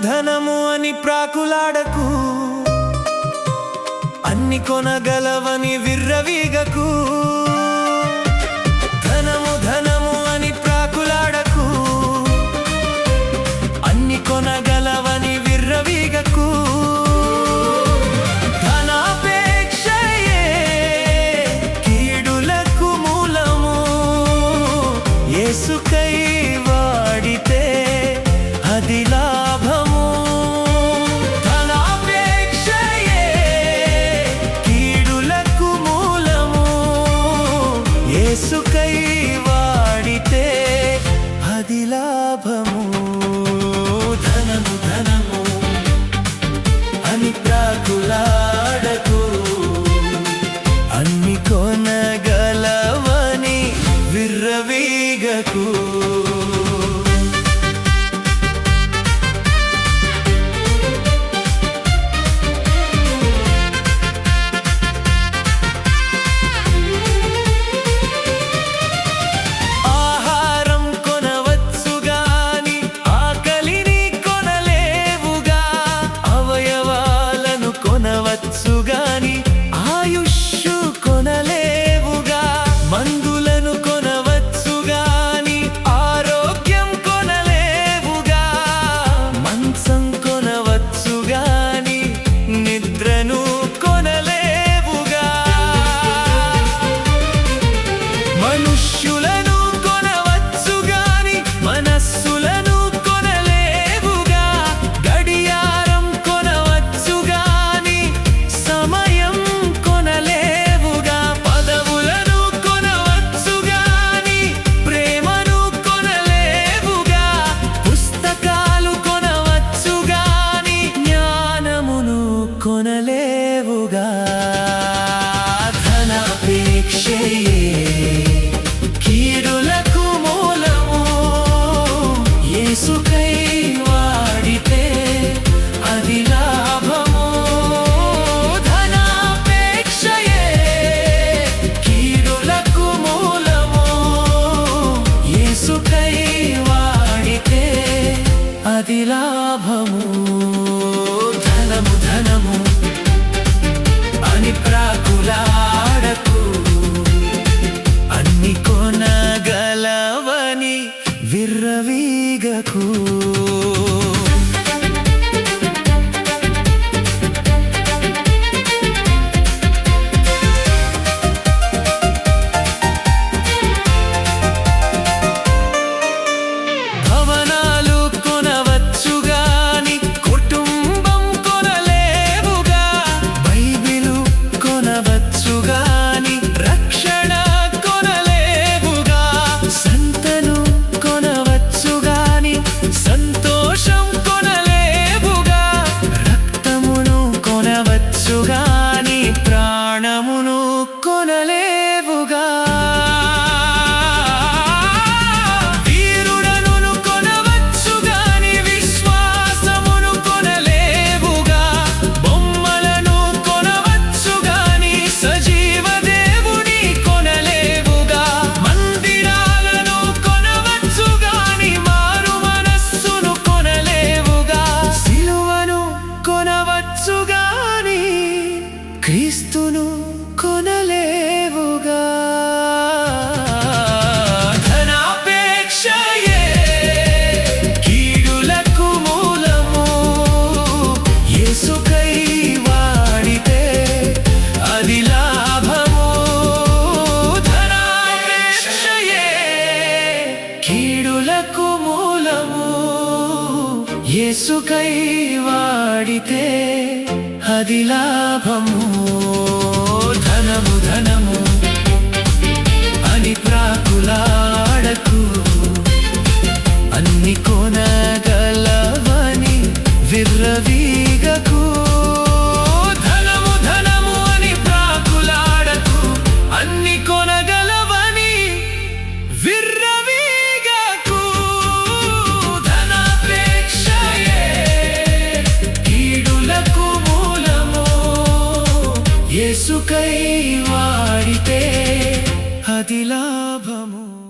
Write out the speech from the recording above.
ధనము అని ప్రాకులాడకు, అన్ని కొనగలవని విర్రవీగకు. ధనము అని ప్రాకులాడకు, అన్ని కొనగలవని విర్రవీగకు. ధనాపేక్షయే కీడులకు మూలము, యేసుకై వాడితే అది లాభము. ధనాపేక్షయే కీడులకు మూలము, యేసుకై వాడితే అది లాభము. ధనము అని ప్రాకులాడకు, అన్ని కొనగలవని విర్రవీగకు. కొనవచ్చుగాని ఆయుష్షు కొనలేవుగా, మందులను కొనవచ్చుగాని ఆరోగ్యం కొనలేవుగా, మంచం కొనవచ్చుగాని నిద్రను కొనలేవుగా. మనుష్యులను కొనవచ్చుగాని మనస్సులను కొనలేవుగా, గడియారం కొనవచ్చుగాని సమయం కొనలేవుగా, పదవులను కొనవచ్చుగాని ప్రేమను కొనలేవుగా, పుస్తకాలు కొనవచ్చుగాని జ్ఞానమును కొనలేవుగా. ధనాపేక్షయే కీడులకు మూలము, యేసుకై వాడితే అది లాభము. ధనాపేక్షయే కీడులకు మూలము, యేసుకై వాడితే అది లాభము. ధనము అని ప్రాకులాడకు, అన్ని కొనగలవని విర్రవీగకు. భవనాలు కొనవచ్చుగాని కుటుంబం కొనలేవుగా, బైబిలు కొనవచ్చుగాని రక్షణ కొనలేవుగా, సంతను కొనవచ్చుగాని సంతోషం కొనలేవుగా, రక్తమును కొనవచ్చుగాని ప్రాణమును కొనలేవుగా. వీరుడను కొనవచ్చుగాని విశ్వాసమును కొనలేవుగా, బొమ్మలను కొనవచ్చుగాని సజీవ దేవుని కొనలేవుగా, మందిరాలను కొనవచ్చుగాని మారు మనస్సును కొనలేవుగా, సిలువను కొనవచ్చుగాని క్రీస్తును కొనలేవుగా. ధనాపేక్షయే కీడులకు మూలము, యేసుకై వాడితే అది లాభము. ధనాపేక్షయే కీడులకు మూలము, యేసుకై వాడితే అది లాభము. ధనము అని ప్రాకులాడకు, అన్ని కొనగలవని విర్రవీగకు. ధనము అని ప్రాకులాడకు, అన్ని కొనగలవని విర్రవీగకు. ధనాపేక్షయే యేసుకై వాడితే అది లాభము.